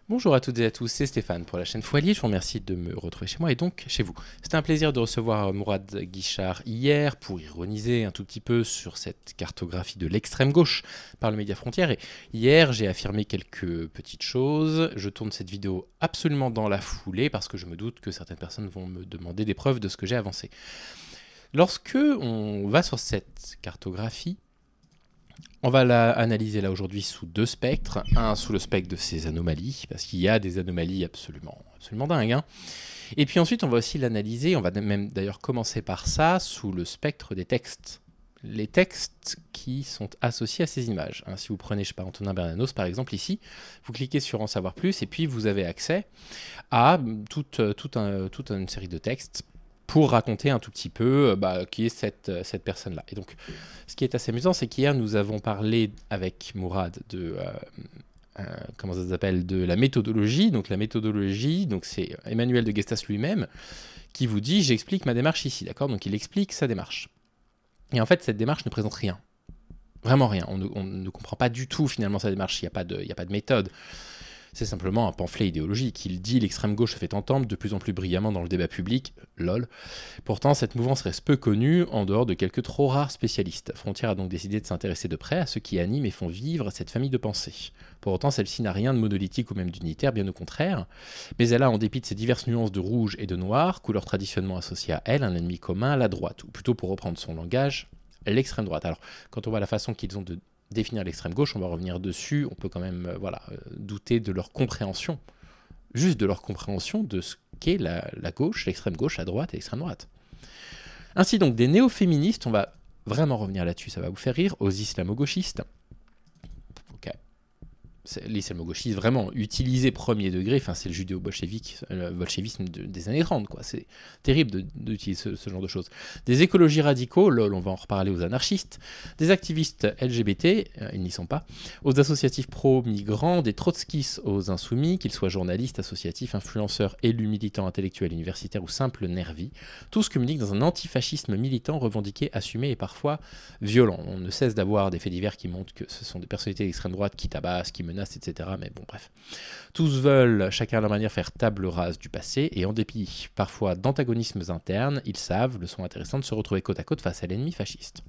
Bonjour à toutes et à tous, c'est Stéphane pour la chaîne Foilier. Je vous remercie de me retrouver chez moi et donc chez vous. C'était un plaisir de recevoir Mourad Guichard hier pour ironiser un tout petit peu sur cette cartographie de l'extrême gauche par le Média Frontières. Et hier, j'ai affirmé quelques petites choses. Je tourne cette vidéo absolument dans la foulée parce que je me doute que certaines personnes vont me demander des preuves de ce que j'ai avancé. Lorsque on va sur cette cartographie, on va l'analyser là aujourd'hui sous deux spectres. Un sous le spectre de ces anomalies, parce qu'il y a des anomalies absolument dingues. Hein. Et puis ensuite, on va aussi l'analyser, on va même d'ailleurs commencer par ça, sous le spectre des textes. Les textes qui sont associés à ces images. Hein. Si vous prenez, je sais pas, Antonin Bernanos par exemple ici, vous cliquez sur En savoir plus et puis vous avez accès à toute une série de textes pour raconter un tout petit peu qui est cette personne-là. Et donc, ce qui est assez amusant, c'est qu'hier, nous avons parlé avec Mourad de, comment ça s'appelle, de la méthodologie. Donc, la méthodologie, donc c'est Emmanuel de Gestas lui-même qui vous dit « j'explique ma démarche ici ». D'accord ? Donc, il explique sa démarche. Et en fait, cette démarche ne présente rien. Vraiment rien. On ne comprend pas du tout, finalement, sa démarche. Il n'y a pas de méthode. C'est simplement un pamphlet idéologique. Il dit l'extrême gauche se fait entendre de plus en plus brillamment dans le débat public. Lol. Pourtant, cette mouvance reste peu connue en dehors de quelques trop rares spécialistes. Frontières a donc décidé de s'intéresser de près à ceux qui animent et font vivre cette famille de pensée. Pour autant, celle-ci n'a rien de monolithique ou même d'unitaire, bien au contraire. Mais elle a, en dépit de ses diverses nuances de rouge et de noir, couleurs traditionnellement associées à elle, un ennemi commun, la droite. Ou plutôt, pour reprendre son langage, l'extrême droite. Alors, quand on voit la façon qu'ils ont de définir l'extrême gauche, on va revenir dessus, on peut quand même douter de leur compréhension, juste de leur compréhension de ce qu'est la gauche, l'extrême gauche, la droite et l'extrême droite. Ainsi donc, des néo-féministes, on va vraiment revenir là-dessus, ça va vous faire rire, aux islamo-gauchistes. Ok. L'islamo-gauchisme vraiment utilisé premier degré, enfin c'est le judéo-bolchevisme des années 30, quoi. C'est terrible d'utiliser ce genre de choses. Des écologies radicaux, lol, on va en reparler aux anarchistes, des activistes LGBT, ils n'y sont pas, aux associatifs pro-migrants, des trotskistes aux insoumis, qu'ils soient journalistes, associatifs, influenceurs, élus, militants, intellectuels, universitaires ou simples nervis, tous communiquent dans un antifascisme militant, revendiqué, assumé et parfois violent. On ne cesse d'avoir des faits divers qui montrent que ce sont des personnalités d'extrême droite qui tabassent, qui menacent, etc. Mais bon, bref. Tous veulent, chacun à leur manière, faire table rase du passé, et en dépit parfois d'antagonismes internes, ils savent, le sont intéressant de se retrouver côte à côte face à l'ennemi fasciste.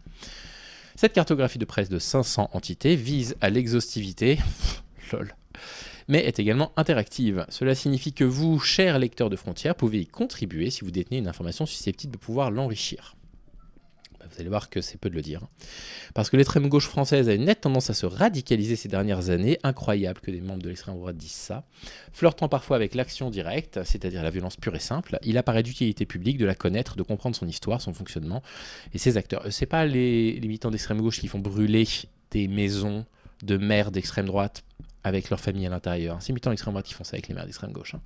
Cette cartographie de presse de 500 entités vise à l'exhaustivité, lol, mais est également interactive. Cela signifie que vous, chers lecteurs de Frontières, pouvez y contribuer si vous détenez une information susceptible de pouvoir l'enrichir. Vous allez voir que c'est peu de le dire. Parce que l'extrême gauche française a une nette tendance à se radicaliser ces dernières années. Incroyable que des membres de l'extrême droite disent ça. Flirtant parfois avec l'action directe, c'est-à-dire la violence pure et simple, il apparaît d'utilité publique de la connaître, de comprendre son histoire, son fonctionnement et ses acteurs. C'est pas les militants d'extrême gauche qui font brûler des maisons de maires d'extrême droite avec leur famille à l'intérieur. C'est les militants d'extrême droite qui font ça avec les maires d'extrême gauche. Hein.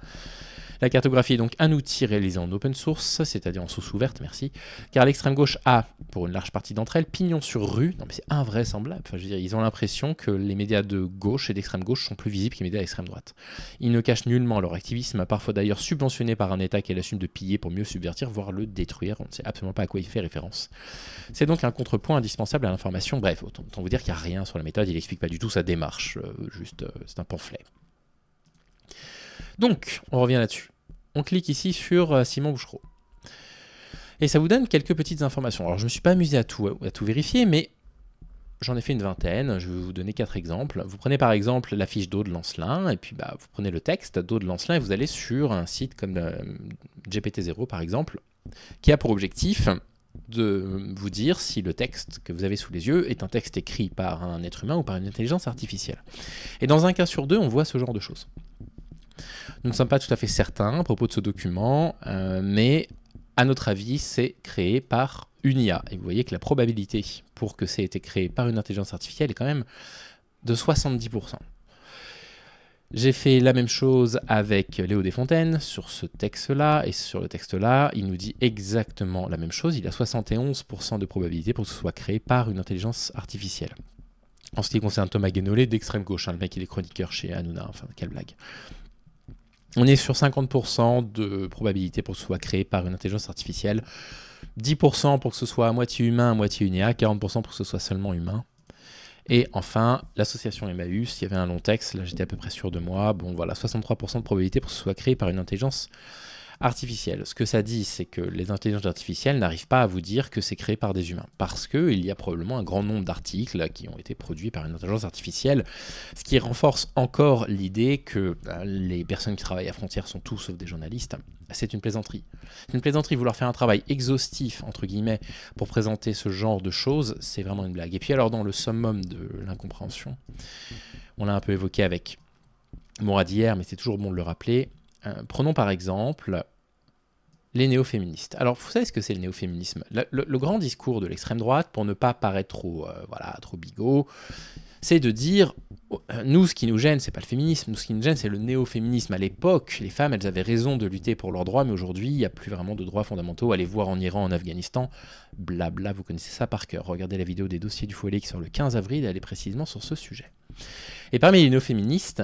La cartographie est donc un outil réalisé en open source, c'est-à-dire en source ouverte, merci, car l'extrême gauche a, pour une large partie d'entre elles, pignon sur rue. Non mais c'est invraisemblable. Enfin, je veux dire, ils ont l'impression que les médias de gauche et d'extrême gauche sont plus visibles que les médias d'extrême droite. Ils ne cachent nullement leur activisme, parfois d'ailleurs subventionné par un État qu'elle assume de piller pour mieux subvertir, voire le détruire. On ne sait absolument pas à quoi il fait référence. C'est donc un contrepoint indispensable à l'information. Bref, autant vous dire qu'il n'y a rien sur la méthode, il n'explique pas du tout sa démarche, c'est un pamphlet. Donc, on revient là-dessus. On clique ici sur Simon Bouchereau. Et ça vous donne quelques petites informations. Alors, je ne me suis pas amusé à tout vérifier, mais j'en ai fait une vingtaine. Je vais vous donner 4 exemples. Vous prenez par exemple la fiche d'Aude Lancelin, et puis vous prenez le texte d'Aude Lancelin, et vous allez sur un site comme GPT-0, par exemple, qui a pour objectif de vous dire si le texte que vous avez sous les yeux est un texte écrit par un être humain ou par une intelligence artificielle. Et dans un cas sur deux, on voit ce genre de choses. Nous ne sommes pas tout à fait certains à propos de ce document, mais à notre avis, c'est créé par une IA. Et vous voyez que la probabilité pour que ça ait été créé par une intelligence artificielle est quand même de 70%. J'ai fait la même chose avec Léo Desfontaines sur ce texte-là, et sur le texte-là, il nous dit exactement la même chose. Il a 71% de probabilité pour que ce soit créé par une intelligence artificielle. En ce qui concerne Thomas Guénolé, d'extrême gauche, hein, le mec il est chroniqueur chez Hanouna, enfin quelle blague. On est sur 50% de probabilité pour que ce soit créé par une intelligence artificielle, 10% pour que ce soit à moitié humain, à moitié une IA, 40% pour que ce soit seulement humain. Et enfin, l'association Emmaüs, il y avait un long texte, là j'étais à peu près sûr de moi, bon voilà, 63% de probabilité pour que ce soit créé par une intelligence artificielle. Ce que ça dit, c'est que les intelligences artificielles n'arrivent pas à vous dire que c'est créé par des humains, parce qu'il y a probablement un grand nombre d'articles qui ont été produits par une intelligence artificielle, ce qui renforce encore l'idée que les personnes qui travaillent à Frontières sont tous sauf des journalistes. C'est une plaisanterie. C'est une plaisanterie, vouloir faire un travail exhaustif, entre guillemets, pour présenter ce genre de choses, c'est vraiment une blague. Et puis alors, dans le summum de l'incompréhension, on l'a un peu évoqué avec Mourad hier, mais c'est toujours bon de le rappeler. Prenons par exemple les néo-féministes. Alors, vous savez ce que c'est le néo-féminisme ? Le grand discours de l'extrême droite, pour ne pas paraître trop bigot, c'est de dire, nous, ce qui nous gêne, c'est pas le féminisme, nous, ce qui nous gêne, c'est le néo-féminisme. À l'époque, les femmes, elles avaient raison de lutter pour leurs droits, mais aujourd'hui, il n'y a plus vraiment de droits fondamentaux. Allez voir en Iran, en Afghanistan, blabla, vous connaissez ça par cœur. Regardez la vidéo des dossiers du Foyer qui sort le 15 avril, elle est précisément sur ce sujet. Et parmi les néo-féministes,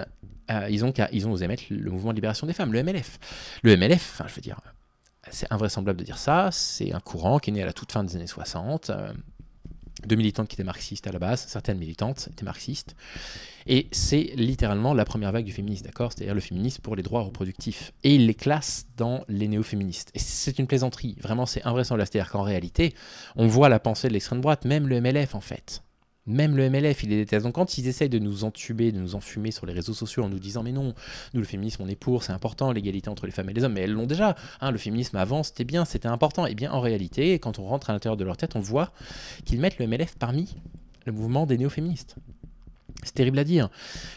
ils ont osé mettre le mouvement de libération des femmes, le MLF. Le MLF, enfin, je veux dire, c'est invraisemblable de dire ça, c'est un courant qui est né à la toute fin des années 60, de militantes qui étaient marxistes à la base, certaines militantes étaient marxistes, et c'est littéralement la première vague du féminisme, d'accord ? C'est-à-dire le féminisme pour les droits reproductifs. Et ils les classent dans les néo-féministes. Et c'est une plaisanterie, vraiment c'est invraisemblable, c'est-à-dire qu'en réalité, on voit la pensée de l'extrême droite, même le MLF en fait. Même le MLF, il est déteste. Donc quand ils essayent de nous entuber, de nous enfumer sur les réseaux sociaux en nous disant mais non, nous le féminisme on est pour, c'est important, l'égalité entre les femmes et les hommes, mais elles l'ont déjà, hein, le féminisme avant c'était bien, c'était important, et bien en réalité, quand on rentre à l'intérieur de leur tête, on voit qu'ils mettent le MLF parmi le mouvement des néo-féministes. C'est terrible à dire.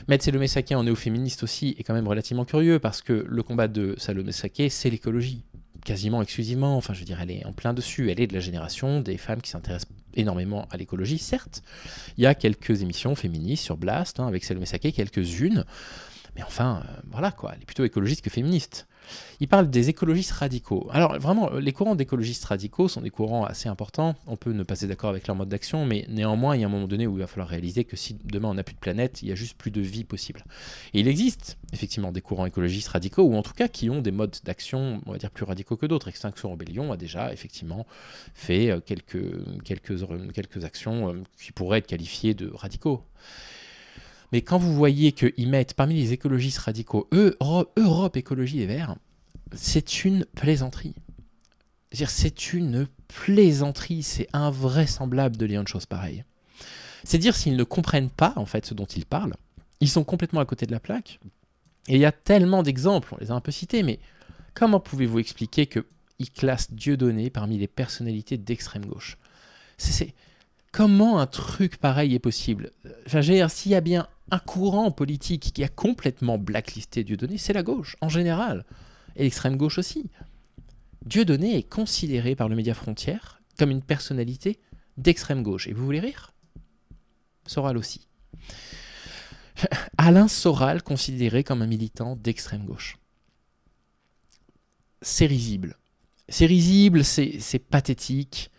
Mettre Salomé Saké en néo-féministe aussi est quand même relativement curieux, parce que le combat de Salomé Saké, c'est l'écologie. Quasiment exclusivement, enfin je veux dire, elle est en plein dessus, elle est de la génération des femmes qui s'intéressent énormément à l'écologie, certes. Il y a quelques émissions féministes sur Blast, hein, avec Salomé Saké, quelques-unes, mais enfin, voilà quoi, elle est plutôt écologiste que féministe. Il parle des écologistes radicaux. Alors vraiment, les courants d'écologistes radicaux sont des courants assez importants. On peut ne pas être d'accord avec leur mode d'action, mais néanmoins, il y a un moment donné où il va falloir réaliser que si demain on n'a plus de planète, il n'y a juste plus de vie possible. Et il existe effectivement des courants écologistes radicaux, ou en tout cas qui ont des modes d'action, on va dire, plus radicaux que d'autres. Extinction Rebellion a déjà effectivement fait quelques actions qui pourraient être qualifiées de radicaux. Mais quand vous voyez qu'ils mettent parmi les écologistes radicaux Europe Écologie Les Verts, c'est une plaisanterie. C'est-à-dire, c'est une plaisanterie, c'est invraisemblable de lire une chose pareille. C'est dire s'ils ne comprennent pas en fait ce dont ils parlent, ils sont complètement à côté de la plaque. Et il y a tellement d'exemples, on les a un peu cités, mais comment pouvez-vous expliquer qu'ils classent Dieudonné parmi les personnalités d'extrême gauche ? Comment un truc pareil est possible ? Enfin, je veux dire, s'il y a bien un courant politique qui a complètement blacklisté Dieudonné, c'est la gauche, en général. Et l'extrême gauche aussi. Dieudonné est considéré par le média Frontières comme une personnalité d'extrême gauche. Et vous voulez rire ? Soral aussi. Alain Soral considéré comme un militant d'extrême gauche. C'est risible. C'est risible, c'est pathétique.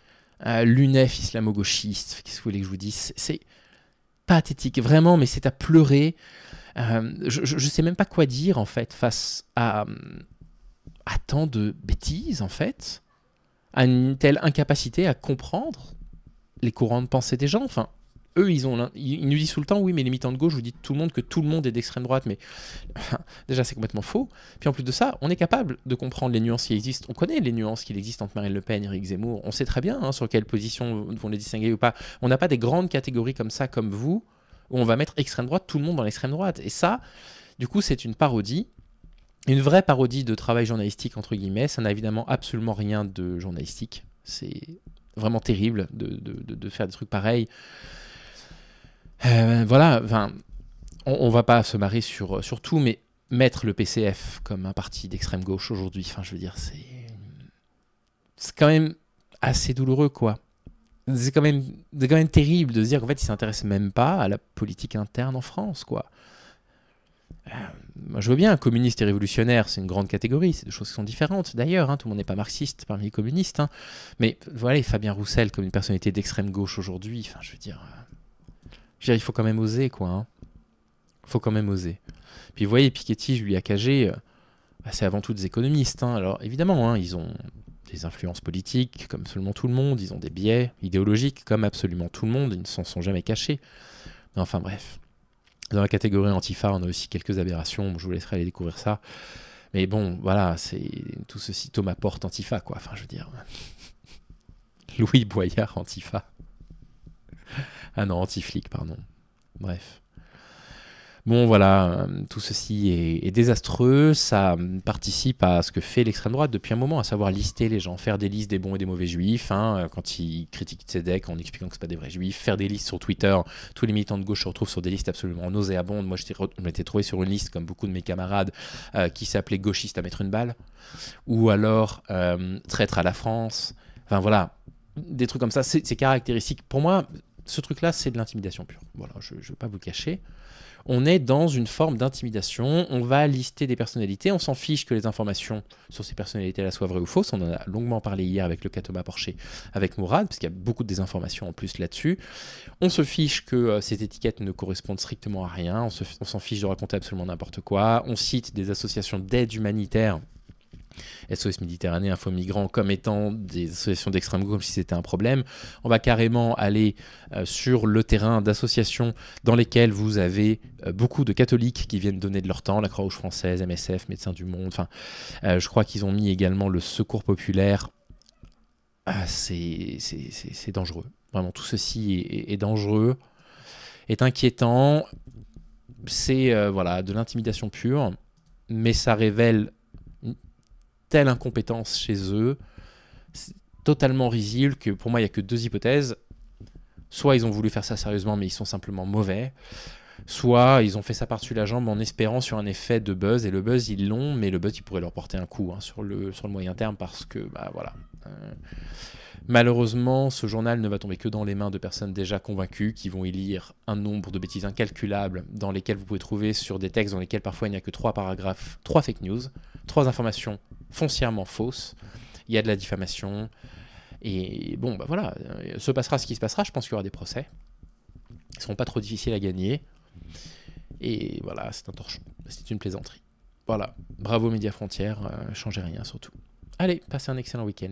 L'UNEF islamo-gauchiste, qu'est-ce que vous voulez que je vous dise ? C'est pathétique, vraiment, mais c'est à pleurer. Je ne sais même pas quoi dire, en fait, face à tant de bêtises, en fait, à une telle incapacité à comprendre les courants de pensée des gens. Enfin, eux, ils nous disent tout le temps, oui, mais les militants de gauche, vous dites tout le monde que tout le monde est d'extrême droite, mais déjà, c'est complètement faux. Puis en plus de ça, on est capable de comprendre les nuances qui existent. On connaît les nuances qui existent entre Marine Le Pen et Éric Zemmour. On sait très bien sur quelle position vont les distinguer ou pas. On n'a pas des grandes catégories comme ça, comme vous, où on va mettre extrême droite, tout le monde dans l'extrême droite. Et ça, du coup, c'est une parodie. Une vraie parodie de travail journalistique, entre guillemets. Ça n'a évidemment absolument rien de journalistique. C'est vraiment terrible de faire des trucs pareils. Voilà, enfin, on va pas se marrer sur tout, mais mettre le PCF comme un parti d'extrême gauche aujourd'hui, enfin, je veux dire, c'est quand même assez douloureux, quoi. C'est quand même terrible de se dire qu'en fait, ils s'intéressent même pas à la politique interne en France, quoi. Moi, je veux bien, communiste et révolutionnaire, c'est une grande catégorie, c'est deux choses qui sont différentes d'ailleurs, hein, tout le monde n'est pas marxiste parmi les communistes, hein, mais voilà, Fabien Roussel comme une personnalité d'extrême gauche aujourd'hui, enfin, je veux dire, il faut quand même oser, quoi. Hein. Faut quand même oser. Puis vous voyez, Piketty, Julia Cagé, c'est avant tout des économistes. Hein. Alors évidemment, hein, ils ont des influences politiques, comme absolument tout le monde. Ils ont des biais idéologiques, comme absolument tout le monde. Ils ne s'en sont jamais cachés. Enfin bref. Dans la catégorie Antifa, on a aussi quelques aberrations. Bon, je vous laisserai aller découvrir ça. Mais bon, voilà, c'est tout ceci. Thomas Porte Antifa, quoi. Enfin, je veux dire. Louis Boyard Antifa. Ah non, anti-flic, pardon. Bref. Bon, voilà, tout ceci est désastreux. Ça participe à ce que fait l'extrême droite depuis un moment, à savoir lister les gens, faire des listes des bons et des mauvais juifs, hein, quand ils critiquent Tzedek en expliquant que ce pas des vrais juifs, faire des listes sur Twitter. Tous les militants de gauche se retrouvent sur des listes absolument nauséabondes. Moi, je m'étais trouvé sur une liste, comme beaucoup de mes camarades, qui s'appelait Gauchiste à mettre une balle, ou alors Traître à la France. Enfin, voilà, des trucs comme ça. C'est caractéristique. Pour moi, ce truc-là, c'est de l'intimidation pure. Voilà, je ne vais pas vous le cacher. On est dans une forme d'intimidation, on va lister des personnalités, on s'en fiche que les informations sur ces personnalités-là soient vraies ou fausses, on en a longuement parlé hier avec le cas Thomas Porcher, avec Mourad, parce qu'il y a beaucoup de désinformations en plus là-dessus. On se fiche que ces étiquettes ne correspondent strictement à rien, on s'en fiche de raconter absolument n'importe quoi, on cite des associations d'aide humanitaire, SOS Méditerranée, Info Migrants, comme étant des associations d'extrême gauche, comme si c'était un problème. On va carrément aller sur le terrain d'associations dans lesquelles vous avez beaucoup de catholiques qui viennent donner de leur temps, la Croix-Rouge française, MSF, Médecins du Monde, enfin, je crois qu'ils ont mis également le Secours populaire. C'est dangereux. Vraiment, tout ceci est dangereux, est inquiétant. C'est voilà, de l'intimidation pure, mais ça révèle telle incompétence chez eux, totalement risible, que pour moi, il n'y a que deux hypothèses. Soit ils ont voulu faire ça sérieusement, mais ils sont simplement mauvais. Soit ils ont fait ça par-dessus la jambe en espérant sur un effet de buzz. Et le buzz, ils l'ont, mais le buzz, il pourrait leur porter un coup sur le moyen terme parce que, bah voilà. Malheureusement, ce journal ne va tomber que dans les mains de personnes déjà convaincues qui vont y lire un nombre de bêtises incalculables dans lesquelles vous pouvez trouver sur des textes dans lesquels parfois il n'y a que 3 paragraphes, 3 fake news, 3 informations foncièrement fausses. Il y a de la diffamation. Et bon, bah voilà, se passera ce qui se passera. Je pense qu'il y aura des procès. Ils ne seront pas trop difficiles à gagner. Et voilà, c'est un torchon. C'est une plaisanterie. Voilà, bravo Média Frontières, changez rien surtout. Allez, passez un excellent week-end.